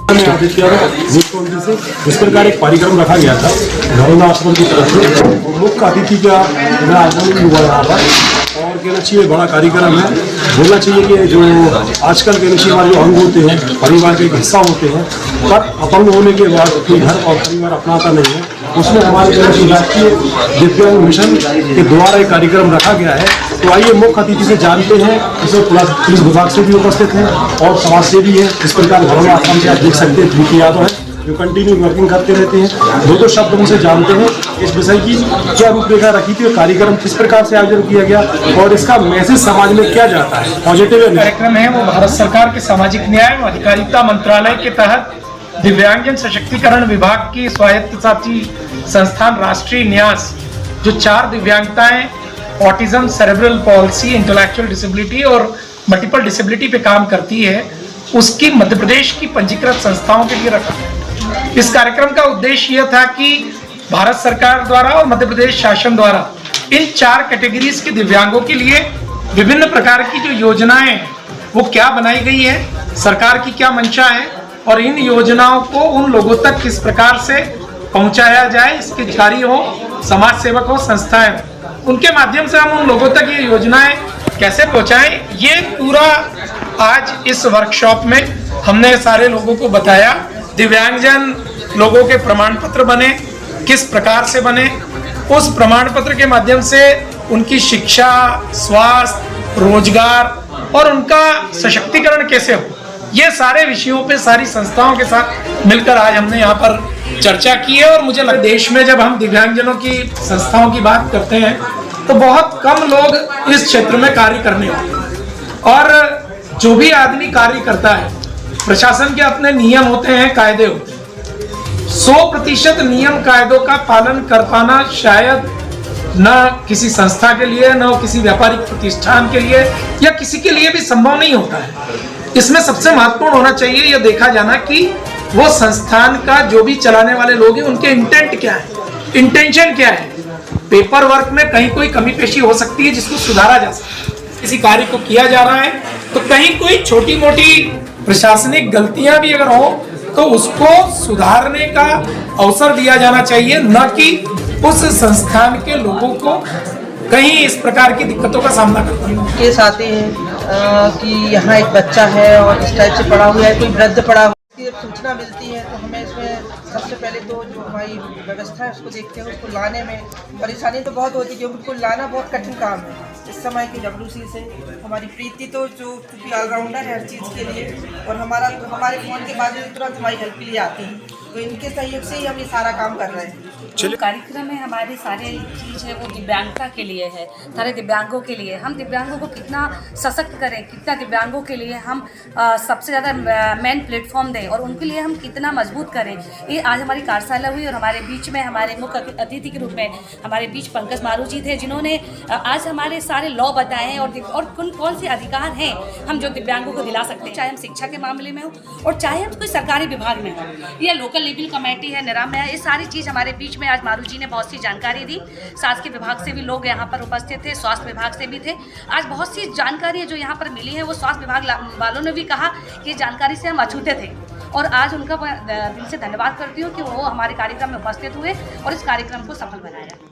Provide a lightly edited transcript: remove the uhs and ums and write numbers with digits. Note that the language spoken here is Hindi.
मुख्यमंत्री से इस प्रकार एक कार्यक्रम रखा गया था नरोदा आश्रम की तरफ से। मुख्य अतिथि का मैं आगमन हुआ यहाँ पर, और कहना चाहिए बड़ा कार्यक्रम है। बोलना चाहिए कि जो आजकल कहना चाहिए हमारे जो अंग होते हैं, परिवार का एक हिस्सा होते हैं, पर अपंग होने के बाद कोई घर और परिवार अपनाता नहीं है। उसमें हमारे राष्ट्रीय दिव्यांग मिशन के द्वारा एक कार्यक्रम रखा गया है। तो आइए मुख्य अतिथि से जानते हैं। इसमें पुलिस विभाग से भी उपस्थित हैं और समाज सेवी है। इस प्रकार नरोदा आश्रम से आप देख सकते हैं पीके यादव है जो कंटिन्यू वर्किंग करते रहते हैं। दो शब्द उनसे जानते हैं इस विषय की क्या रूपरेखा रखी थी, कार्यक्रम किस प्रकार से आयोजन किया गया और इसका मैसेज समाज में क्या जाता है। पॉजिटिव कार्यक्रम है वो भारत सरकार के सामाजिक न्याय एवं अधिकारिता मंत्रालय के तहत दिव्यांगजन सशक्तिकरण विभाग की स्वायत्तशासी संस्थान राष्ट्रीय न्यास जो 4 दिव्यांगताएं autism, cerebral palsy, intellectual disability और मल्टीपल डिसेबिलिटी पे काम करती है, उसकी मध्य प्रदेश की पंजीकृत संस्थाओं के लिए रखा है। इस कार्यक्रम का उद्देश्य यह था कि भारत सरकार द्वारा और मध्य प्रदेश शासन द्वारा इन 4 कैटेगरीज के दिव्यांगों के लिए विभिन्न प्रकार की जो योजनाएं हैं वो क्या बनाई गई है, सरकार की क्या मंशा है और इन योजनाओं को उन लोगों तक किस प्रकार से पहुंचाया जाए, इसके अधिकारी हो, समाज सेवक हो, संस्थाएं हो, उनके माध्यम से हम उन लोगों तक ये योजनाएं कैसे पहुंचाएं, ये पूरा आज इस वर्कशॉप में हमने सारे लोगों को बताया। दिव्यांगजन लोगों के प्रमाण पत्र बने, किस प्रकार से बने, उस प्रमाण पत्र के माध्यम से उनकी शिक्षा, स्वास्थ्य, रोजगार और उनका सशक्तिकरण कैसे हो, ये सारे विषयों पे सारी संस्थाओं के साथ मिलकर आज हमने यहाँ पर चर्चा की है। और मुझे लगता है देश में जब हम दिव्यांगजनों की संस्थाओं की बात करते हैं तो बहुत कम लोग इस क्षेत्र में कार्य करने होते हैं, और जो भी आदमी कार्य करता है प्रशासन के अपने नियम होते हैं, कायदे होते हैं। 100% नियम कायदों का पालन कर पाना शायद न किसी संस्था के लिए, न किसी व्यापारिक प्रतिष्ठान के लिए या किसी के लिए भी संभव नहीं होता है। इसमें सबसे महत्वपूर्ण होना चाहिए यह देखा जाना कि वो संस्थान का जो भी चलाने वाले लोग हैं उनके इंटेंट क्या है, इंटेंशन क्या है। पेपर वर्क में कहीं कोई कमी पेशी हो सकती है जिसको सुधारा जा सकता है। किसी कार्य को किया जा रहा है तो कहीं कोई छोटी मोटी प्रशासनिक गलतियां भी अगर हो तो उसको सुधारने का अवसर दिया जाना चाहिए, न कि उस संस्थान के लोगों को कहीं इस प्रकार की दिक्कतों का सामना करना है। केस आते हैं कि यहाँ एक बच्चा है और इस टाइप से पड़ा हुआ है, कोई वृद्ध पड़ा हुआ है, सूचना मिलती है तो हमें इसमें सबसे पहले तो जो हमारी व्यवस्था है उसको देखते हैं। उसको लाने में परेशानी तो बहुत होती है क्योंकि उनको लाना बहुत कठिन काम है। इस समय की WC से हमारी प्रीति तो जो क्योंकि ऑलराउंडर है हर चीज़ के लिए, और हमारे फ़ोन के बाद में तुरंत हमारी हेल्प के लिए आती है, तो इनके सहयोग से ही हम ये सारा काम कर रहे हैं। कार्यक्रम में हमारे सारे चीज़ है वो दिव्यांगता के लिए है, सारे दिव्यांगों के लिए। हम दिव्यांगों को कितना सशक्त करें, कितना दिव्यांगों के लिए हम सबसे ज़्यादा मेन प्लेटफॉर्म दें और उनके लिए हम कितना मजबूत करें। ये आज हमारी कार्यशाला हुई और हमारे बीच में हमारे मुख्य अतिथि के रूप में हमारे बीच पंकज मारू जी थे, जिन्होंने आज हमारे सारे लॉ बताए हैं और कौन से अधिकार हैं हम जो दिव्यांगों को दिला सकते हैं, चाहे हम शिक्षा के मामले में हो और चाहे हम कोई सरकारी विभाग में हो या लोकल लेवल कमेटी है, निराम है, ये सारी चीज़ हमारे बीच में आज मारू जी ने बहुत सी जानकारी दी। शासकीय विभाग से भी लोग यहाँ पर उपस्थित थे, स्वास्थ्य विभाग से भी थे। आज बहुत सी जानकारी जो यहाँ पर मिली है वो स्वास्थ्य विभाग वालों ने भी कहा कि जानकारी से हम अछूते थे, और आज उनका दिल से धन्यवाद करती हूँ कि वो हमारे कार्यक्रम में उपस्थित हुए और इस कार्यक्रम को सफल बनाया।